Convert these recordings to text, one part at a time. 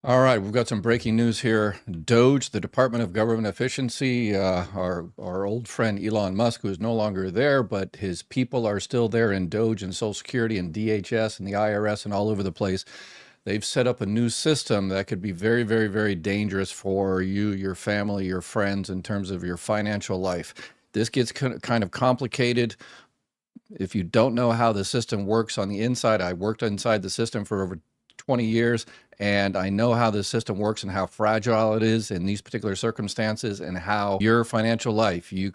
All right, we've got some breaking news here. DOGE, the Department of Government Efficiency, our old friend Elon Musk, who is no longer there, but his people are still there in DOGE and Social Security and DHS and the IRS and all over the place. They've set up a new system that could be very, very, very dangerous for you, your family, your friends in terms of your financial life. This gets kind of complicated. If you don't know how the system works on the inside, I worked inside the system for over 20 years, and I know how the system works and how fragile it is in these particular circumstances, and how your financial life, your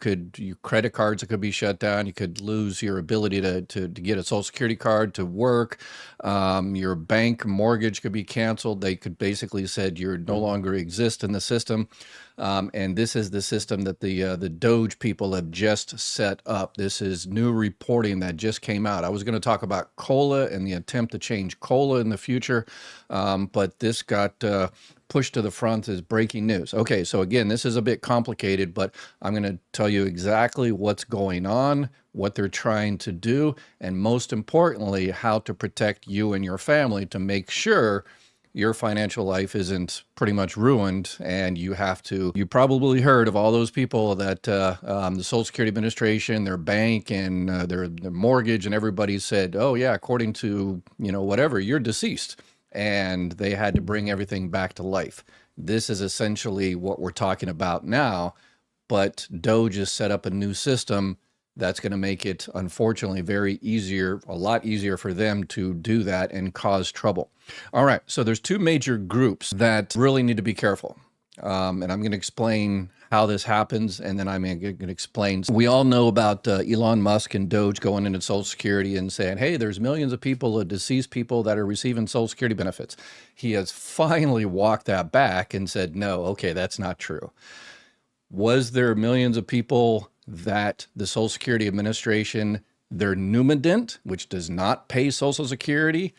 credit cards that could be shut down, you could lose your ability to get a Social Security card to work, your bank mortgage could be canceled. They could basically said you're no longer exist in the system. And this is the system that the DOGE people have just set up. This is new reporting that just came out. I was going to talk about COLA and the attempt to change COLA in the future, but this got pushed to the front as breaking news. Okay, so again, this is a bit complicated, but I'm going to tell you exactly what's going on, what they're trying to do, and most importantly, how to protect you and your family to make sure your financial life isn't pretty much ruined. And you probably heard of all those people that the Social Security Administration, their bank, and their mortgage, and everybody said, oh yeah, according to, whatever, you're deceased. And they had to bring everything back to life. This is essentially what we're talking about now, but DOGE has set up a new system that's going to make it, unfortunately, a lot easier for them to do that and cause trouble. All right, so there's two major groups that really need to be careful. And I'm going to explain how this happens, and then I'm going to explain. We all know about Elon Musk and DOGE going into Social Security and saying, hey, there's millions of people, deceased people that are receiving Social Security benefits. He has finally walked that back and said, no, okay, that's not true. Was there millions of people that the Social Security Administration, their numadent, which does not pay Social Security,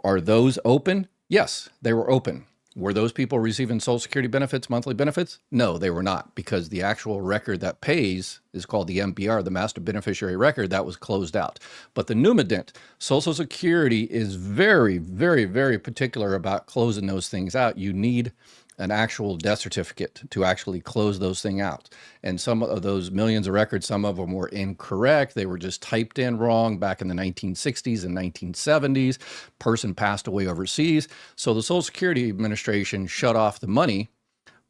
are those open? Yes, they were open. Were those people receiving Social Security benefits, monthly benefits? No, they were not, because the actual record that pays is called the MBR, the Master Beneficiary Record, that was closed out. But the numadent, Social Security is very, very, very particular about closing those things out. You need an actual death certificate to actually close those things out. And some of those millions of records, some of them were incorrect. They were just typed in wrong back in the 1960s and 1970s. Person passed away overseas. So the Social Security Administration shut off the money,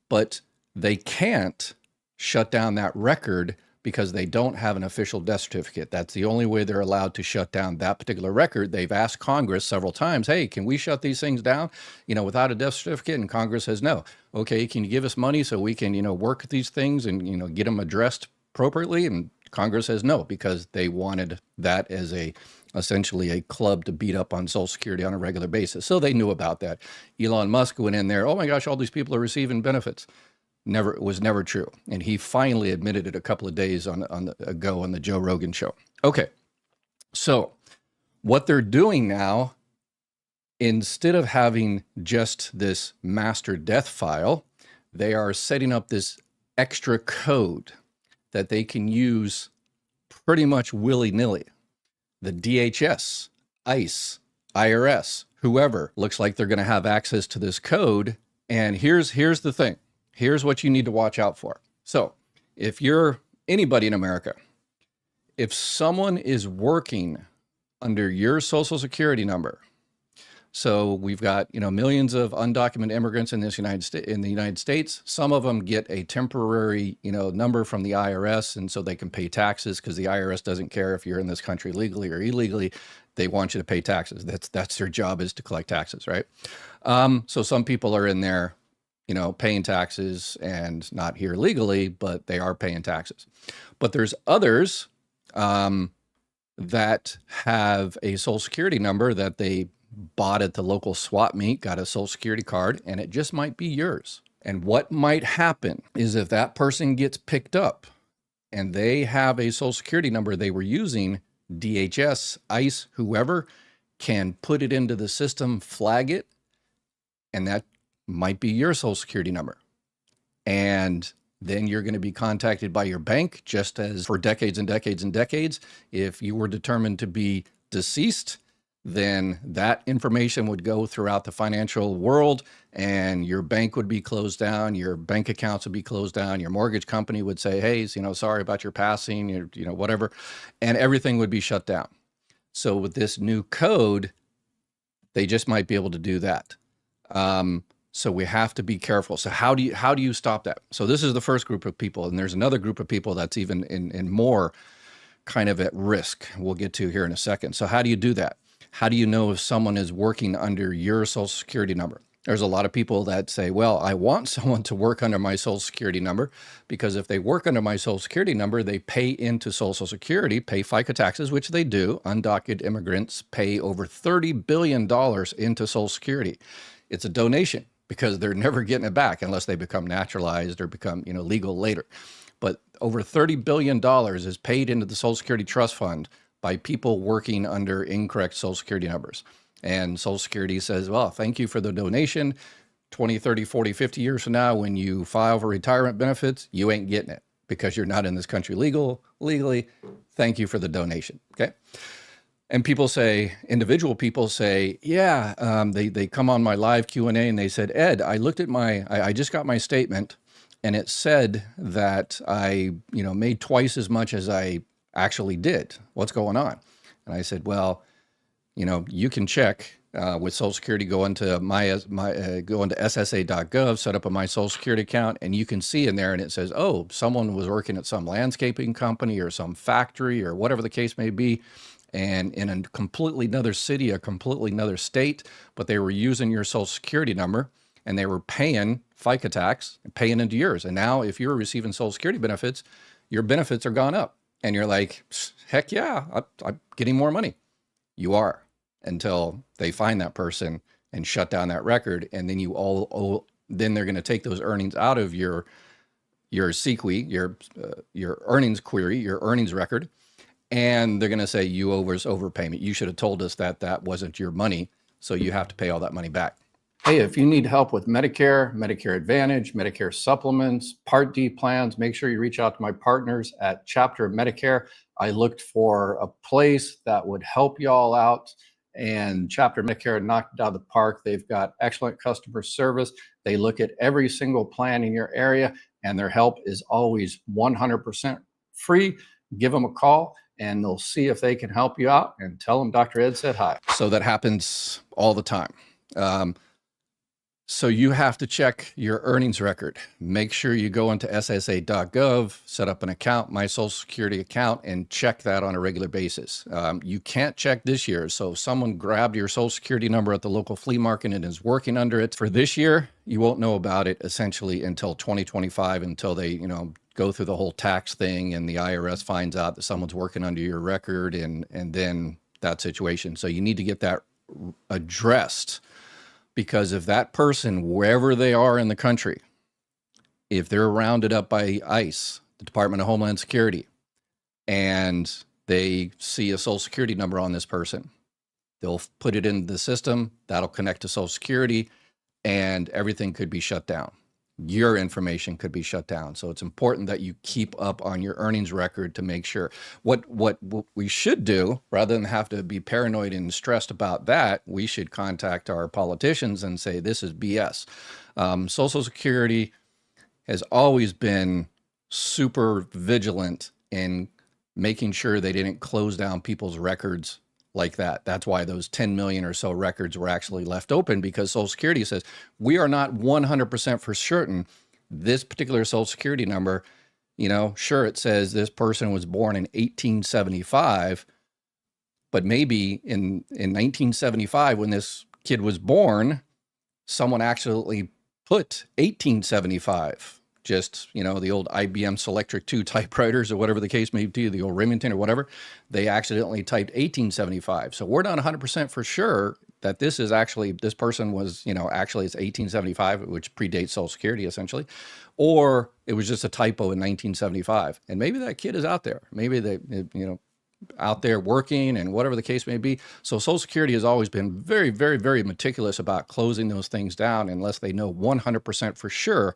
but they can't shut down that record because they don't have an official death certificate. That's the only way they're allowed to shut down that particular record. They've asked Congress several times, hey, can we shut these things down, without a death certificate? And Congress says no. Okay, can you give us money so we can, work these things and, get them addressed appropriately? And Congress says no, because they wanted that as essentially a club to beat up on Social Security on a regular basis. So they knew about that. Elon Musk went in there, oh my gosh, all these people are receiving benefits. It was never true. And he finally admitted it a couple of days ago on the Joe Rogan show. Okay, so what they're doing now, instead of having just this master death file, they are setting up this extra code that they can use pretty much willy-nilly. The DHS, ICE, IRS, whoever, looks like they're going to have access to this code. And here's the thing. Here's what you need to watch out for. So if you're anybody in America, if someone is working under your Social Security number, so we've got, millions of undocumented immigrants in the United States. Some of them get a temporary, number from the IRS, and so they can pay taxes, because the IRS doesn't care if you're in this country legally or illegally. They want you to pay taxes. That's their job, is to collect taxes, right? So some people are in there, paying taxes and not here legally, but they are paying taxes. But there's others that have a Social Security number that they bought at the local swap meet, got a Social Security card, and it just might be yours. And what might happen is, if that person gets picked up and they have a Social Security number they were using, DHS, ICE, whoever, can put it into the system, flag it, and that might be your Social Security number. And then you're going to be contacted by your bank, just as for decades and decades and decades. If you were determined to be deceased, then that information would go throughout the financial world, and your bank would be closed down, your bank accounts would be closed down, your mortgage company would say, hey, sorry about your passing, whatever, and everything would be shut down. So with this new code, they just might be able to do that. So we have to be careful. So how do you stop that? So this is the first group of people, and there's another group of people that's even in more kind of at risk. We'll get to here in a second. So how do you do that? How do you know if someone is working under your Social Security number? There's a lot of people that say, well, I want someone to work under my Social Security number, because if they work under my Social Security number, they pay into Social Security, pay FICA taxes, which they do. Undocumented immigrants pay over $30 billion into Social Security. It's a donation because they're never getting it back unless they become naturalized or become, legal later. But over $30 billion is paid into the Social Security Trust Fund by people working under incorrect Social Security numbers. And Social Security says, well, thank you for the donation. 20, 30, 40, 50 years from now, when you file for retirement benefits, you ain't getting it because you're not in this country legally. Thank you for the donation, okay? And people say, individual people say, yeah, they come on my live Q&A and they said, Ed, I looked at I just got my statement and it said that I, made twice as much as I actually did. What's going on? And I said, well, you can check with Social Security, go into go into SSA.gov, set up a My Social Security account, and you can see in there, and it says, oh, someone was working at some landscaping company or some factory or whatever the case may be, and in a completely another city, a completely another state, but they were using your Social Security number, and they were paying FICA tax, paying into yours. And now if you're receiving Social Security benefits, your benefits are gone up. And you're like, heck yeah, I'm getting more money. You are, until they find that person and shut down that record. And then then they're going to take those earnings out of your CQUE, your earnings query, your earnings record. And they're going to say, you owe us overpayment. You should have told us that wasn't your money, so you have to pay all that money back. Hey, if you need help with Medicare, Medicare Advantage, Medicare supplements, Part D plans, make sure you reach out to my partners at Chapter Medicare. I looked for a place that would help y'all out, and Chapter Medicare knocked it out of the park. They've got excellent customer service. They look at every single plan in your area, and their help is always 100% free. Give them a call, and they'll see if they can help you out, and tell them Dr. Ed said hi. So that happens all the time. So you have to check your earnings record. Make sure you go into SSA.gov, set up an account, My Social Security account, and check that on a regular basis. You can't check this year. So if someone grabbed your Social Security number at the local flea market and is working under it for this year, you won't know about it essentially until 2025, until they, go through the whole tax thing and the IRS finds out that someone's working under your record, and then that situation. So you need to get that addressed. Because if that person, wherever they are in the country, if they're rounded up by ICE, the Department of Homeland Security, and they see a Social Security number on this person, they'll put it in the system, that'll connect to Social Security, and everything could be shut down. Your information could be shut down. So it's important that you keep up on your earnings record to make sure. What we should do, rather than have to be paranoid and stressed about that, we should contact our politicians and say, this is BS. Social Security has always been super vigilant in making sure they didn't close down people's records like that. That's why those 10 million or so records were actually left open, because Social Security says, we are not 100% for certain this particular Social Security number, sure, it says this person was born in 1875, but maybe in 1975, when this kid was born, someone actually put 1875. Just, the old IBM Selectric 2 typewriters or whatever the case may be, the old Remington or whatever, they accidentally typed 1875. So we're not 100% for sure that this person was, actually it's 1875, which predates Social Security essentially, or it was just a typo in 1975. And maybe that kid is out there. Maybe they, out there working and whatever the case may be. So Social Security has always been very, very, very meticulous about closing those things down unless they know 100% for sure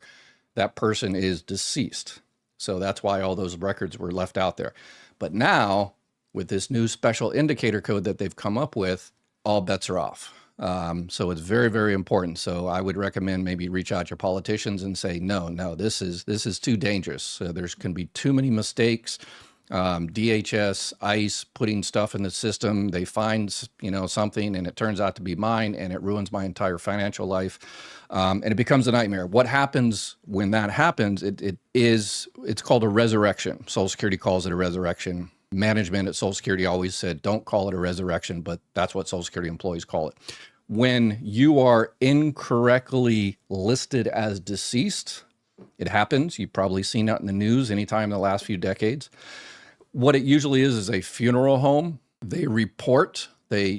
that person is deceased. So that's why all those records were left out there. But now, with this new special indicator code that they've come up with, all bets are off. So it's very, very important. So I would recommend maybe reach out to your politicians and say, no, this is too dangerous. There's can be too many mistakes. DHS, ICE putting stuff in the system. They find, something and it turns out to be mine and it ruins my entire financial life. And it becomes a nightmare. What happens when that happens? It's called a resurrection. Social Security calls it a resurrection. Management at Social Security always said, don't call it a resurrection, but that's what Social Security employees call it. When you are incorrectly listed as deceased, it happens. You've probably seen that in the news anytime in the last few decades. What it usually is a funeral home. They report, they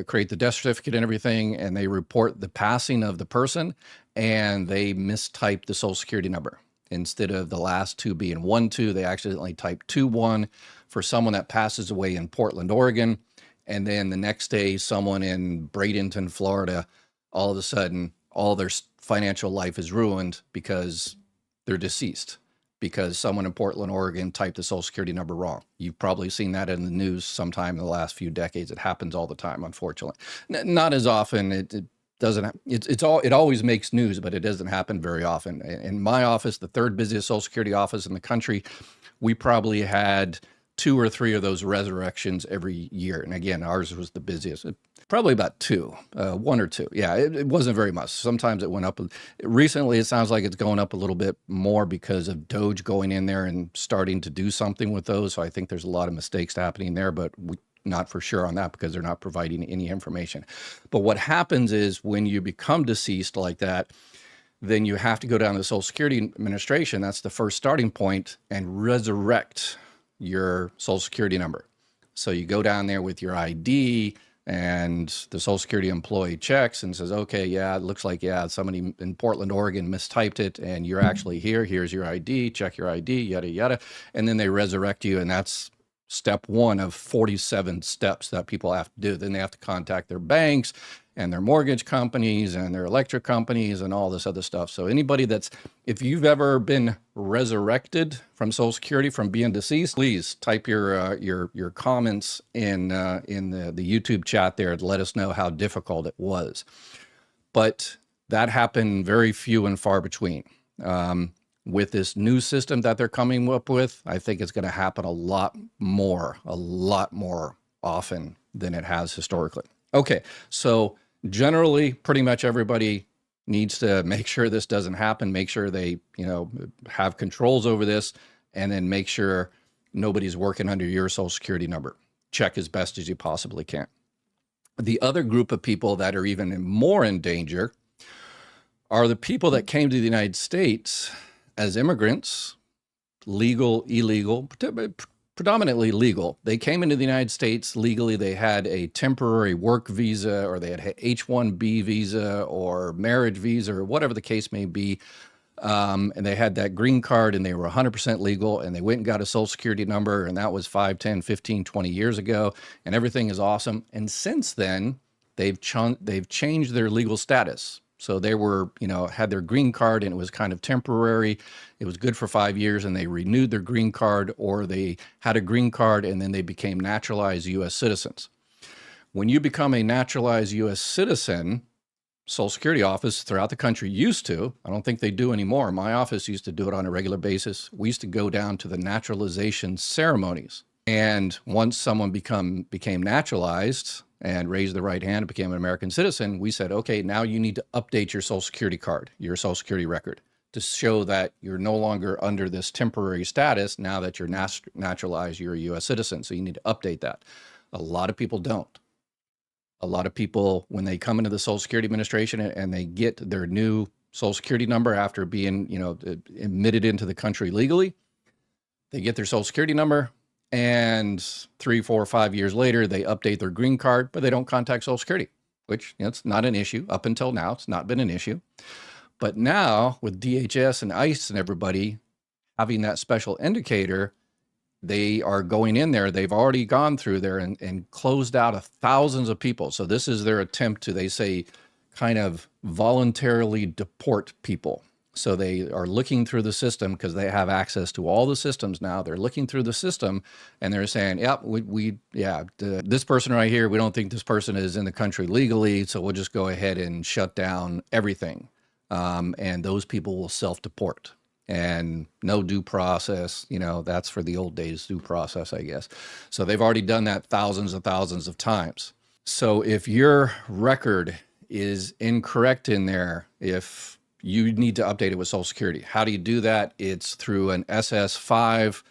create the death certificate and everything, and they report the passing of the person, and they mistype the Social Security number. Instead of the last two being 1-2, they accidentally type 2-1 for someone that passes away in Portland, Oregon. And then the next day, someone in Bradenton, Florida, all of a sudden, all their financial life is ruined because they're deceased, because someone in Portland, Oregon typed the Social Security number wrong. You've probably seen that in the news sometime in the last few decades. It happens all the time, unfortunately. Not as often. It always makes news, but it doesn't happen very often. In my office, the third busiest Social Security office in the country, we probably had 2 or 3 of those resurrections every year. And again, ours was the busiest. Probably about 2, 1 or 2. Yeah, it wasn't very much. Sometimes it went up. Recently, it sounds like it's going up a little bit more because of Doge going in there and starting to do something with those. So I think there's a lot of mistakes happening there, but not for sure on that because they're not providing any information. But what happens is when you become deceased like that, then you have to go down to the Social Security Administration. That's the first starting point, and resurrect your Social Security number. So you go down there with your ID, and the Social Security employee checks and says, okay, yeah, it looks like, somebody in Portland, Oregon mistyped it, and you're actually here. Here's your ID, check your ID, yada, yada. And then they resurrect you, and that's step 1 of 47 steps that people have to do. Then they have to contact their banks and their mortgage companies and their electric companies and all this other stuff. So anybody if you've ever been resurrected from Social Security from being deceased, please type your comments in the YouTube chat there to let us know how difficult it was. But that happened very few and far between. With this new system that they're coming up with, I think it's going to happen a lot more often than it has historically. Okay, so generally, pretty much everybody needs to make sure this doesn't happen, make sure they, have controls over this, and then make sure nobody's working under your Social Security number. Check as best as you possibly can. The other group of people that are even more in danger are the people that came to the United States as immigrants, legal, illegal, predominantly legal. They came into the United States legally. They had a temporary work visa, or they had H-1B visa or marriage visa, or whatever the case may be. And they had that green card, and they were 100% legal, and they went and got a Social Security number, and that was 5, 10, 15, 20 years ago, and everything is awesome. And since then, they've changed their legal status. So they were, had their green card, and it was kind of temporary. It was good for 5 years, and they renewed their green card, or they had a green card and then they became naturalized U.S. citizens. When you become a naturalized U.S. citizen, Social Security office throughout the country used to, I don't think they do anymore. My office used to do it on a regular basis. We used to go down to the naturalization ceremonies. And once someone became naturalized and raised the right hand and became an American citizen, we said, okay, now you need to update your Social Security card, your Social Security record, to show that you're no longer under this temporary status. Now that you're naturalized, you're a U.S. citizen. So you need to update that. A lot of people don't. A lot of people, when they come into the Social Security Administration and they get their new Social Security number after being, admitted into the country legally, they get their Social Security number, and 3, 4, 5 years later, they update their green card, but they don't contact Social Security, which it's not an issue. Up until now, it's not been an issue. But now with DHS and ICE and everybody having that special indicator, they are going in there. They've already gone through there and closed out thousands of people. So this is their attempt to, they say, kind of voluntarily deport people. So they are looking through the system because they have access to all the systems now. They're looking through the system and they're saying, yep, this person right here, we don't think this person is in the country legally, so we'll just go ahead and shut down everything. And those people will self-deport and no due process. That's for the old days, due process, I guess. So they've already done that thousands and thousands of times. So if your record is incorrect in there, if you need to update it with Social Security. How do you do that? It's through an SS5.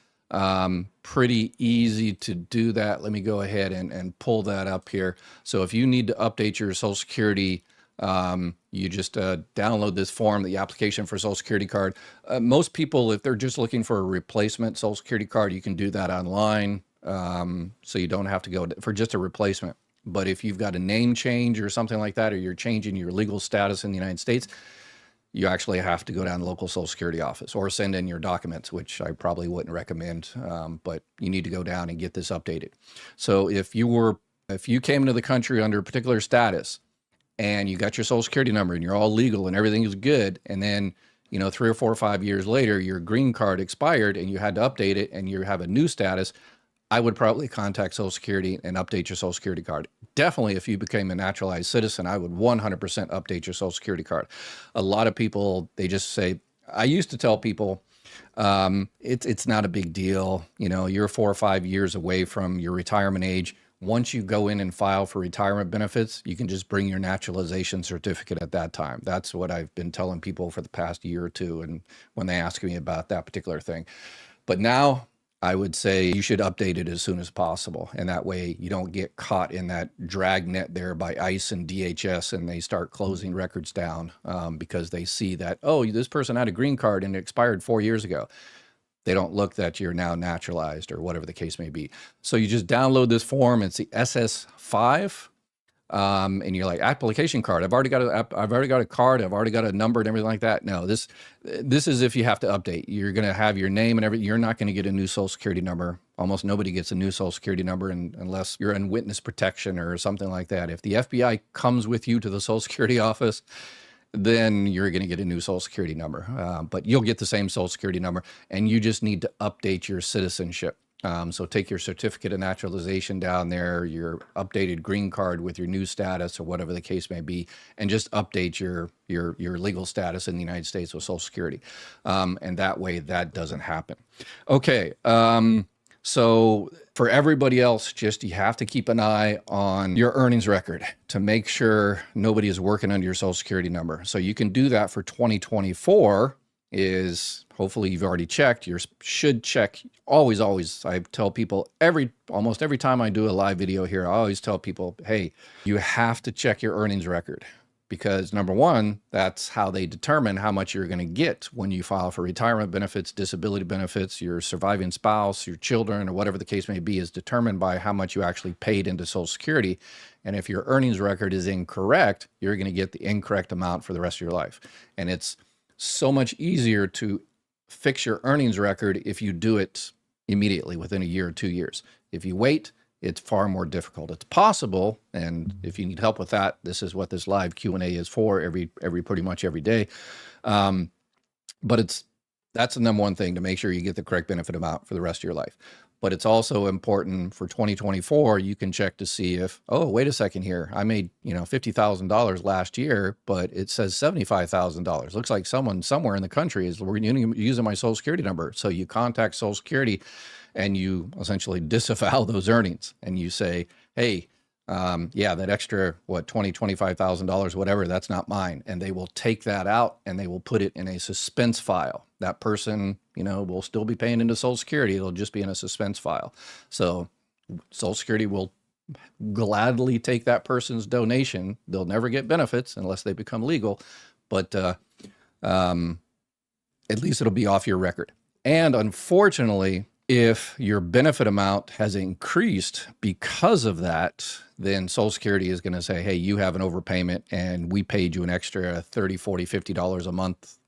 Pretty easy to do that. Let me go ahead and pull that up here. So if you need to update your Social Security, you just download this form, the application for Social Security card. Most people, if they're just looking for a replacement Social Security card, you can do that online. So you don't have to go for just a replacement. But if you've got a name change or something like that, or you're changing your legal status in the United States, you actually have to go down to the local Social Security office or send in your documents, which I probably wouldn't recommend, but you need to go down and get this updated. So if you came into the country under a particular status and you got your Social Security number and you're all legal and everything is good, and then 3 or 4 or 5 years later, your green card expired and you had to update it and you have a new status, I would probably contact Social Security and update your Social Security card. Definitely, if you became a naturalized citizen, I would 100% update your Social Security card. A lot of people, they just say, I used to tell people, it's not a big deal. You're 4 or 5 years away from your retirement age. Once you go in and file for retirement benefits, you can just bring your naturalization certificate at that time. That's what I've been telling people for the past year or two, and when they ask me about that particular thing. But now, I would say you should update it as soon as possible. And that way you don't get caught in that drag net there by ICE and DHS, and they start closing records down because they see that, oh, this person had a green card and it expired 4 years ago. They don't look that you're now naturalized or whatever the case may be. So you just download this form. It's the SS5. And you're like, application card. I've already got a card. I've already got a number and everything like that. No, this is if you have to update. You're going to have your name and everything. You're not going to get a new Social Security number. Almost nobody gets a new Social Security number unless you're in witness protection or something like that. If the FBI comes with you to the Social Security office, then you're going to get a new Social Security number. But you'll get the same Social Security number, and you just need to update your citizenship. So take your certificate of naturalization down there, your updated green card with your new status or whatever the case may be, and just update your legal status in the United States with Social Security. And that way that doesn't happen. Okay. So for everybody else, you have to keep an eye on your earnings record to make sure nobody is working under your Social Security number. So you can do that for 2024 is hopefully you've already checked. You should check always. I tell people almost every time I do a live video here, I always tell people, hey, you have to check your earnings record, because number one, that's how they determine how much you're going to get when you file for retirement benefits, disability benefits. Your surviving spouse, your children, or whatever the case may be is determined by how much you actually paid into Social Security. And if your earnings record is incorrect, you're going to get the incorrect amount for the rest of your life. And it's so much easier to fix your earnings record if you do it immediately within a year or 2 years. If you wait, it's far more difficult. It's possible, and if you need help with that, this is what this live Q&A is for pretty much every day. But that's the number one thing, to make sure you get the correct benefit amount for the rest of your life. But it's also important for 2024, you can check to see if, oh, wait a second here, I made $50,000 last year, but it says $75,000. Looks like someone somewhere in the country is using my Social Security number. So you contact Social Security and you essentially disavow those earnings, and you say, hey, yeah, that extra, $25,000, whatever, that's not mine. And they will take that out and they will put it in a suspense file. That person, will still be paying into Social Security. It'll just be in a suspense file. So Social Security will gladly take that person's donation. They'll never get benefits unless they become legal, but at least it'll be off your record. And unfortunately, if your benefit amount has increased because of that, then Social Security is going to say, hey, you have an overpayment and we paid you an extra $30, $40, $50 a month,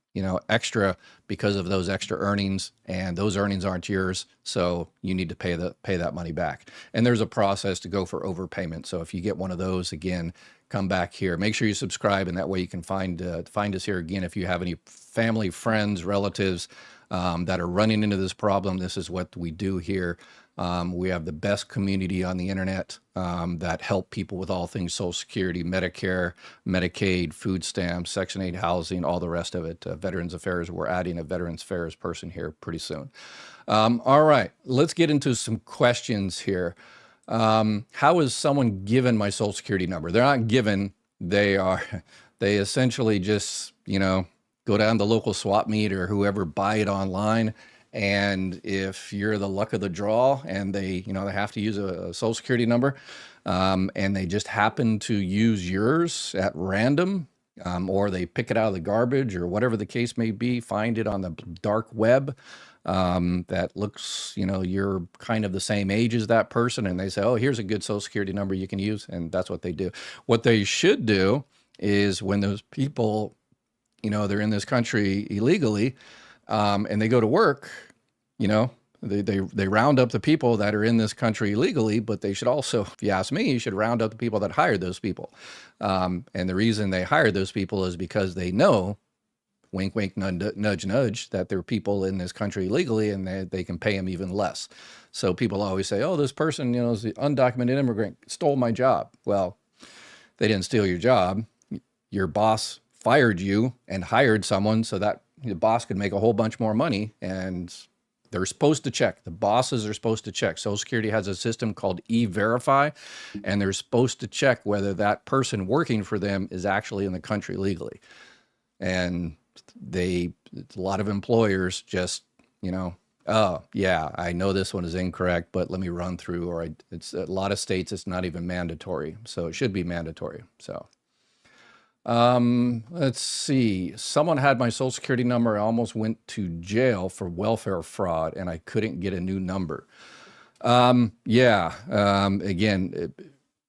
extra because of those extra earnings, and those earnings aren't yours, so you need to pay that money back. And there's a process to go for overpayment. So if you get one of those, again, come back here. Make sure you subscribe, and that way you can find us here again. If you have any family, friends, relatives that are running into this problem, this is what we do here. We have the best community on the internet that help people with all things Social Security, Medicare, Medicaid, food stamps, Section 8 housing, all the rest of it. Veterans Affairs, we're adding a Veterans Affairs person here pretty soon. All right, let's get into some questions here. How is someone given my Social Security number? They're not given, they essentially just, go down to the local swap meet or whoever, buy it online. And if you're the luck of the draw and they have to use a Social Security number, and they just happen to use yours at random, or they pick it out of the garbage or whatever the case may be, find it on the dark web, that looks, you're kind of the same age as that person, and they say, oh, here's a good Social Security number you can use, and that's what they do. What they should do is when those people, they're in this country illegally, and they go to work, they round up the people that are in this country illegally, but they should also, if you ask me, you should round up the people that hired those people. And the reason they hired those people is because they know, wink, wink, nudge, nudge, that there are people in this country illegally, and they can pay them even less. So people always say, oh, this person, is the undocumented immigrant, stole my job. Well, they didn't steal your job. Your boss fired you and hired someone so that the boss could make a whole bunch more money, and they're supposed to check. The bosses are supposed to check. Social Security has a system called E-Verify, and they're supposed to check whether that person working for them is actually in the country legally. And a lot of employers just, oh, yeah, I know this one is incorrect, but let me run through, or it's a lot of states, it's not even mandatory. So it should be mandatory. So. Let's see. Someone had my Social Security number. I almost went to jail for welfare fraud, and I couldn't get a new number. Again,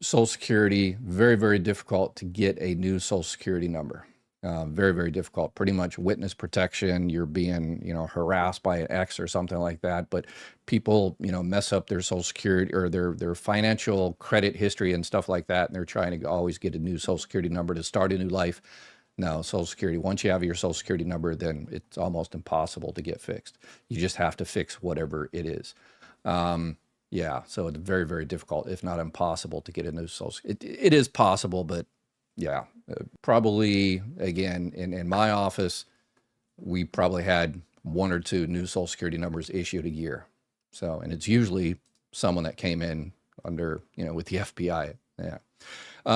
Social Security, very, very difficult to get a new Social Security number. Very, very difficult. Pretty much witness protection. You're being, harassed by an ex or something like that. But people, mess up their Social Security or their financial credit history and stuff like that, and they're trying to always get a new Social Security number to start a new life. No, Social Security, once you have your Social Security number, then it's almost impossible to get fixed. You just have to fix whatever it is. So it's very, very difficult, if not impossible, to get a new Social. It is possible, but yeah, probably, again, in my office, we probably had 1 or 2 new Social Security numbers issued a year. So, and it's usually someone that came in under, with the FBI. Yeah.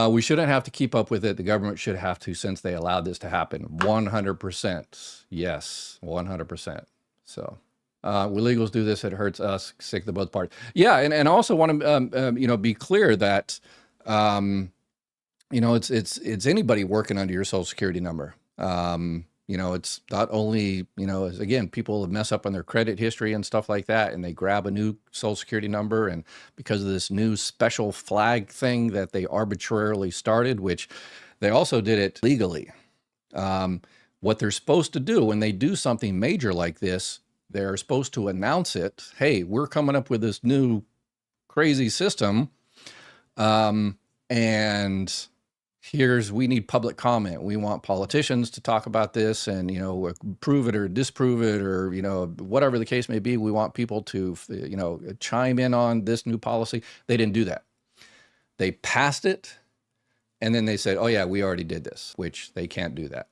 We shouldn't have to keep up with it. The government should have to, since they allowed this to happen. 100%. Yes, 100%. So, when illegals do this, it hurts us, sick to both parties. Yeah, and I also want to, be clear that, it's anybody working under your Social Security number. It's not only, again, people mess up on their credit history and stuff like that, and they grab a new Social Security number, and because of this new special flag thing that they arbitrarily started, which they also did it legally. What they're supposed to do when they do something major like this, they're supposed to announce it. Hey, we're coming up with this new crazy system. And we need public comment. We want politicians to talk about this and, prove it or disprove it, or, whatever the case may be. We want people to, chime in on this new policy. They didn't do that. They passed it, and then they said, oh yeah, we already did this, which they can't do that.